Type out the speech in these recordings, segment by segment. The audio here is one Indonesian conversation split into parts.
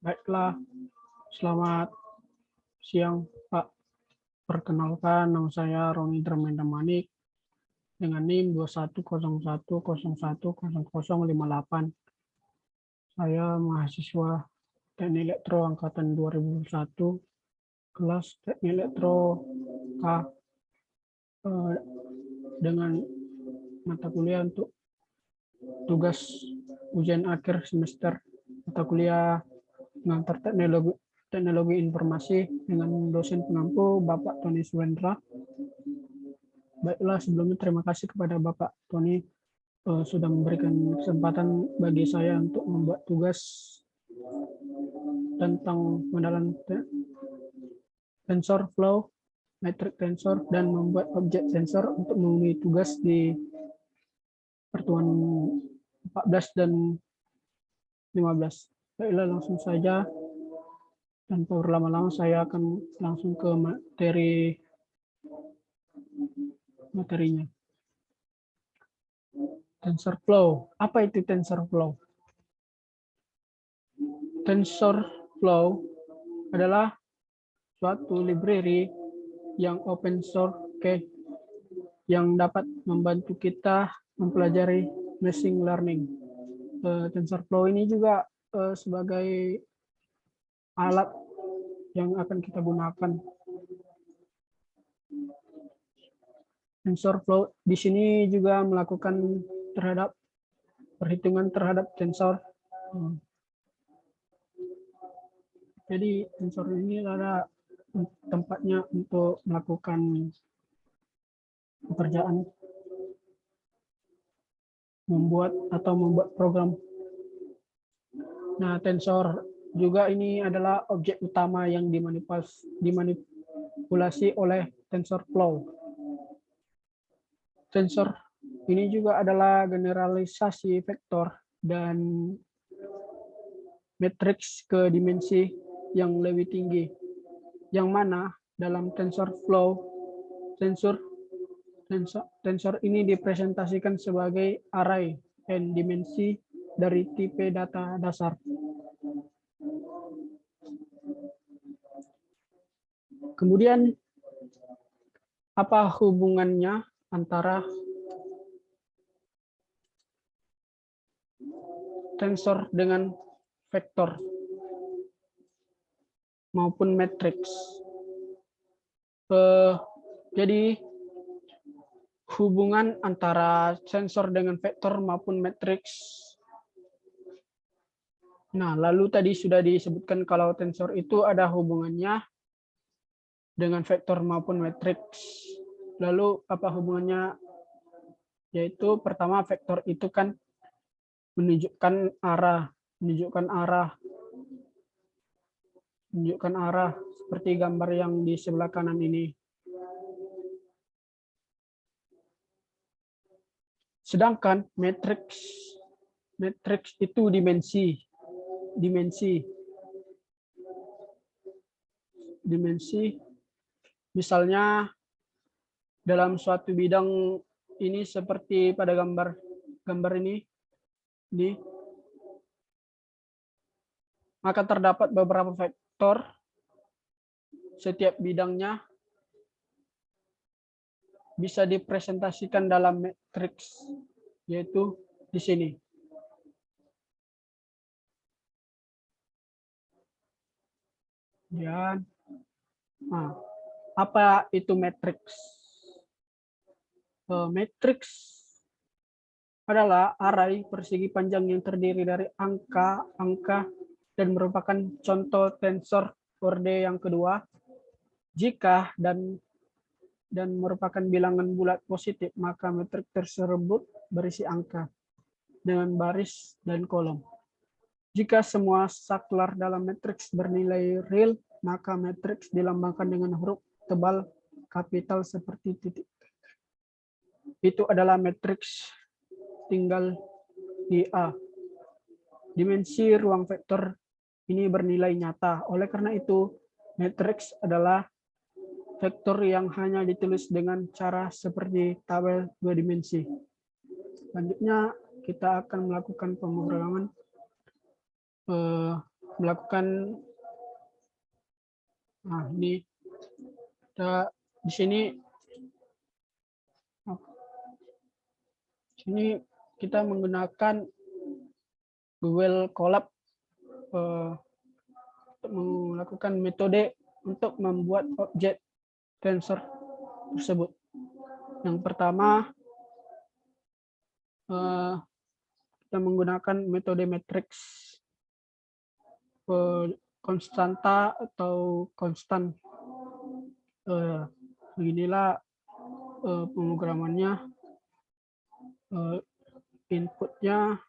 Baiklah, selamat siang Pak. Perkenalkan, nama saya Roni Dremenda Manik dengan NIM 2101010058. Saya mahasiswa Teknik Elektro angkatan 2001, kelas Teknik Elektro K, dengan mata kuliah untuk tugas ujian akhir semester mata kuliah mengantar teknologi informasi dengan dosen pengampu Bapak Tony Suwendra. Baiklah, sebelumnya terima kasih kepada Bapak Tony sudah memberikan kesempatan bagi saya untuk membuat tugas tentang modelan tensor flow, metric tensor, dan membuat objek tensor untuk memenuhi tugas di pertemuan 14 dan 15. Baiklah, langsung saja. Tanpa berlama-lama saya akan langsung ke materinya. TensorFlow. Apa itu TensorFlow? TensorFlow adalah suatu library yang open source yang dapat membantu kita mempelajari machine learning. TensorFlow ini juga sebagai alat yang akan kita gunakan. TensorFlow di sini juga melakukan perhitungan terhadap tensor. Jadi tensor ini ada tempatnya untuk melakukan pekerjaan, membuat program. Nah, tensor juga ini adalah objek utama yang dimanipulasi oleh TensorFlow. Tensor ini juga adalah generalisasi vektor dan matriks ke dimensi yang lebih tinggi, yang mana dalam TensorFlow tensor ini dipresentasikan sebagai array n dimensi dari tipe data dasar. Kemudian apa hubungannya antara tensor dengan vektor maupun matriks? Jadi hubungan antara tensor dengan vektor maupun matriks. Nah, lalu tadi sudah disebutkan kalau tensor itu ada hubungannya dengan vektor maupun matriks. Lalu apa hubungannya? Yaitu pertama, vektor itu kan menunjukkan arah seperti gambar yang di sebelah kanan ini. Sedangkan matriks itu dimensi. Misalnya dalam suatu bidang ini seperti pada gambar ini, maka terdapat beberapa vektor setiap bidangnya bisa dipresentasikan dalam matriks, yaitu di sini. Dan apa itu matriks? Matriks adalah array persegi panjang yang terdiri dari angka dan merupakan contoh tensor orde yang kedua. Jika dan merupakan bilangan bulat positif, maka matriks tersebut berisi angka dengan baris dan kolom. Jika semua saklar dalam matriks bernilai real, maka matriks dilambangkan dengan huruf tebal kapital seperti titik. Itu adalah matriks tinggal di A. Dimensi ruang vektor ini bernilai nyata. Oleh karena itu, matriks adalah vektor yang hanya ditulis dengan cara seperti tabel 2 dimensi. Selanjutnya, kita akan melakukan pemrograman melakukan, nah ini kita di sini kita menggunakan Google Colab untuk melakukan metode untuk membuat objek tensor tersebut. Yang pertama, kita menggunakan metode matrix konstanta atau konstan. Beginilah pemrogramannya. Inputnya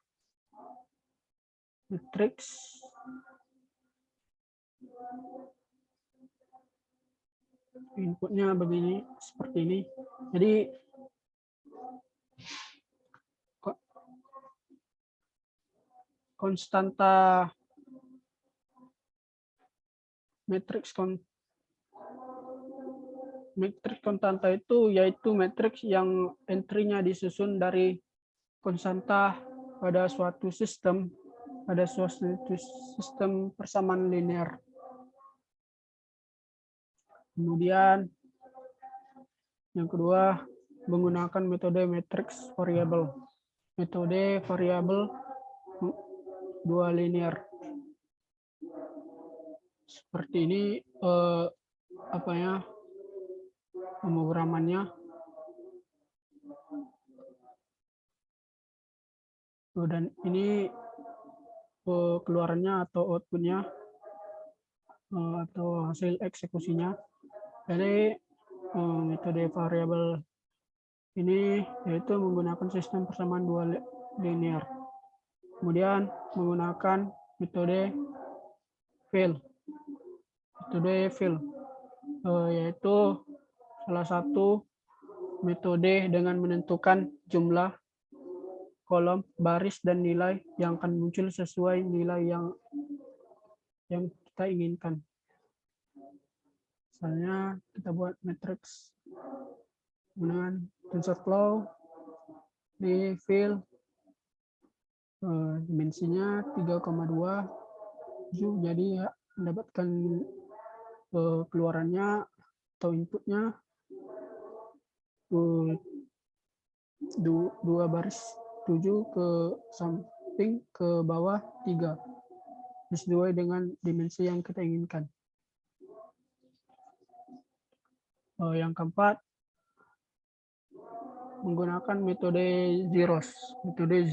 matrix, inputnya begini, seperti ini. Jadi konstanta matrix konstanta itu yaitu matriks yang entry-nya disusun dari konstanta pada suatu sistem persamaan linear. Kemudian yang kedua, menggunakan metode matrix variabel. Metode variabel dua linear. Seperti ini pemrogramannya. Dan ini keluarannya atau outputnya atau hasil eksekusinya. Jadi metode variabel ini yaitu menggunakan sistem persamaan dua linear. Kemudian menggunakan metode fill. Metode fill yaitu salah satu metode dengan menentukan jumlah kolom, baris, dan nilai yang akan muncul sesuai nilai yang kita inginkan. Misalnya kita buat matriks dengan TensorFlow di fill, dimensinya 3,2, jadi mendapatkan keluarannya atau inputnya 2 baris 7 ke samping ke bawah 3 sesuai dengan dimensi yang kita inginkan. Yang keempat, menggunakan metode zeros. Metode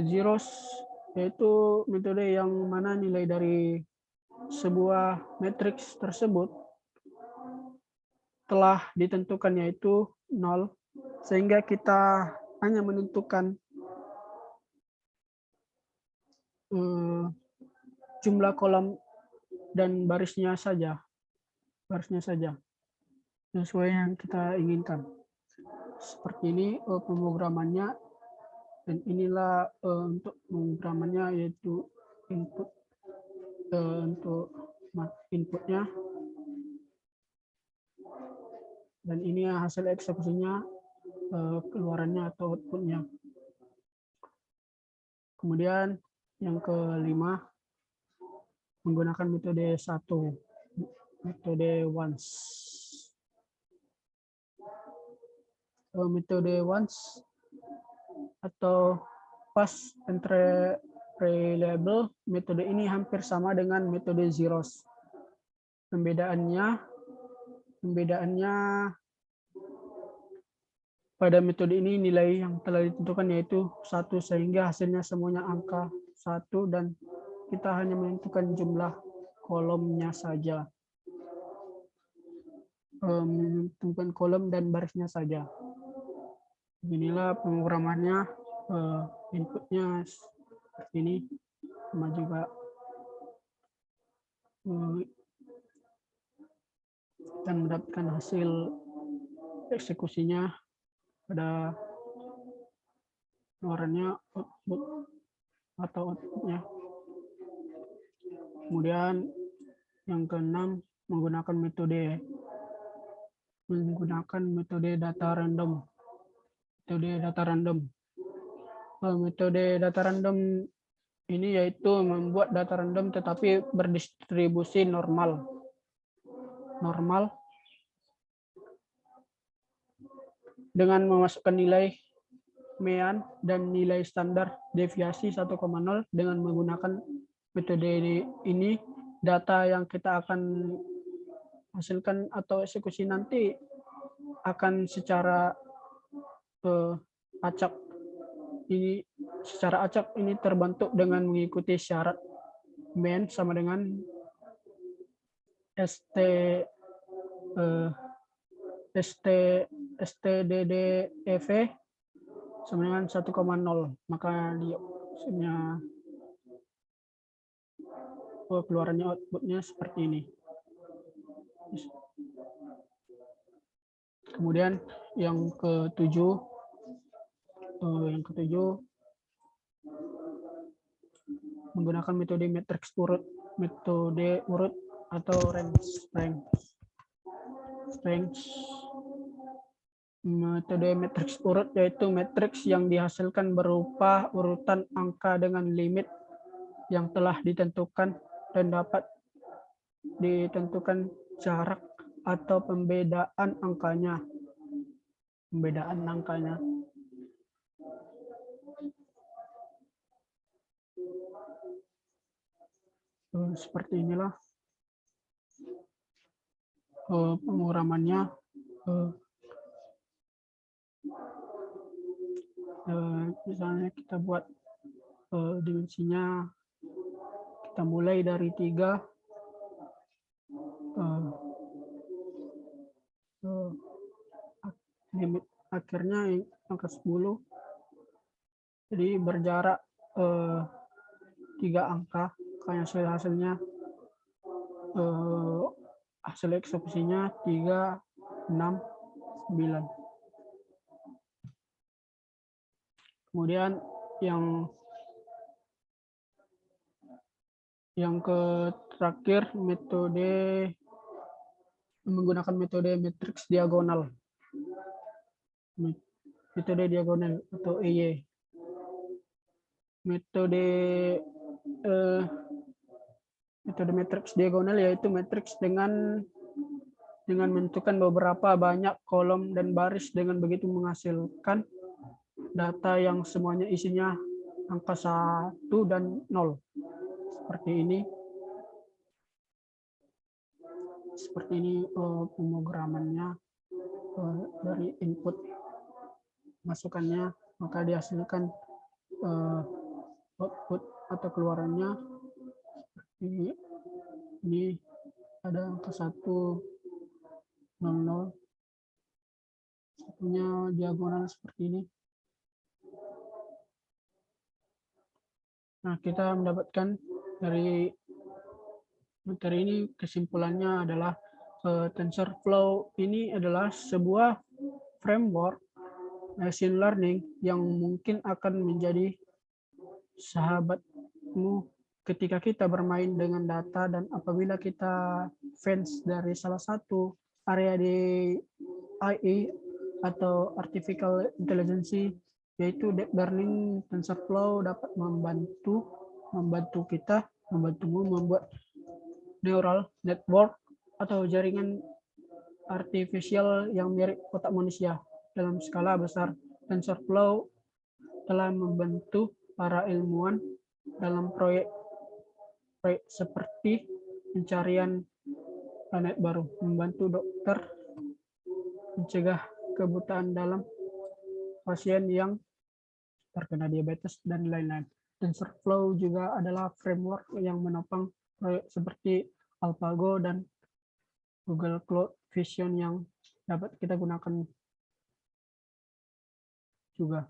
zeros yaitu metode yang mana nilai dari sebuah matriks tersebut telah ditentukan yaitu 0, sehingga kita hanya menentukan jumlah kolom dan barisnya saja sesuai yang kita inginkan. Seperti ini pemrogramannya, dan inilah untuk pemrogramannya yaitu input untuk inputnya, dan ini hasil eksekusinya, keluarannya atau outputnya. Kemudian yang kelima, menggunakan metode once. Metode once atau fast entry reliable, metode ini hampir sama dengan metode zeros. Pembedaannya pada metode ini nilai yang telah ditentukan yaitu 1, sehingga hasilnya semuanya angka 1 dan kita hanya menentukan jumlah kolomnya saja. Menentukan kolom dan barisnya saja. Inilah pemrogramannya, inputnya seperti ini, sama juga dan mendapatkan hasil eksekusinya pada keluarannya outputnya. Kemudian yang keenam, menggunakan metode data random. Metode data random ini yaitu membuat data random tetapi berdistribusi normal. Dengan memasukkan nilai mean dan nilai standar deviasi 1,0 dengan menggunakan metode ini, data yang kita akan hasilkan atau eksekusi nanti akan secara acak ini terbentuk dengan mengikuti syarat mean sama dengan STDDEV sama dengan 1,0. Maka dia keluarannya outputnya seperti ini. Kemudian yang ketujuh menggunakan metode matriks urut, atau range. Metode matriks urut yaitu matriks yang dihasilkan berupa urutan angka dengan limit yang telah ditentukan dan dapat ditentukan jarak atau pembedaan angkanya. Seperti inilah penguramannya. Misalnya kita buat dimensinya, kita mulai dari 3, limit akhirnya angka 10, jadi berjarak 3 angka. Hasilnya hasil eksekusinya 3, 6, 9. Kemudian yang terakhir menggunakan metode matriks diagonal. Metode diagonal atau EY. Metode matriks diagonal yaitu matriks dengan menentukan beberapa banyak kolom dan baris, dengan begitu menghasilkan data yang semuanya isinya angka 1 dan 0. Seperti ini pemrogramannya. Dari input masukannya, maka dihasilkan output atau keluarannya ini ada angka 1, 0, 0, satunya diagonal seperti ini. Nah, kita mendapatkan dari materi ini, kesimpulannya adalah TensorFlow ini adalah sebuah framework machine learning yang mungkin akan menjadi sahabatmu ketika kita bermain dengan data, dan apabila kita fans dari salah satu area di AI atau artificial intelligence, yaitu deep learning, TensorFlow dapat membantumu membuat neural network atau jaringan artifisial yang mirip otak manusia dalam skala besar. TensorFlow telah membantu para ilmuwan dalam proyek seperti pencarian planet baru, membantu dokter mencegah kebutaan dalam pasien yang terkena diabetes, dan lain-lain. TensorFlow juga adalah framework yang menopang proyek seperti AlphaGo dan Google Cloud Vision yang dapat kita gunakan juga.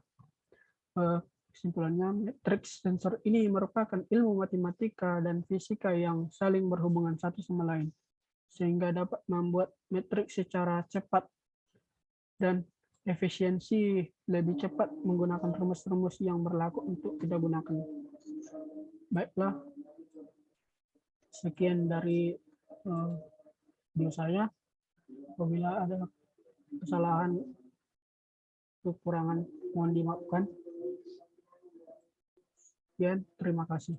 Kesimpulannya, matriks tensor ini merupakan ilmu matematika dan fisika yang saling berhubungan satu sama lain, sehingga dapat membuat matriks secara cepat dan efisiensi lebih cepat menggunakan rumus-rumus yang berlaku untuk kita gunakan. Baiklah, sekian dari video saya. Apabila ada kesalahan, kekurangan, mohon dimaafkan. Sekian, terima kasih.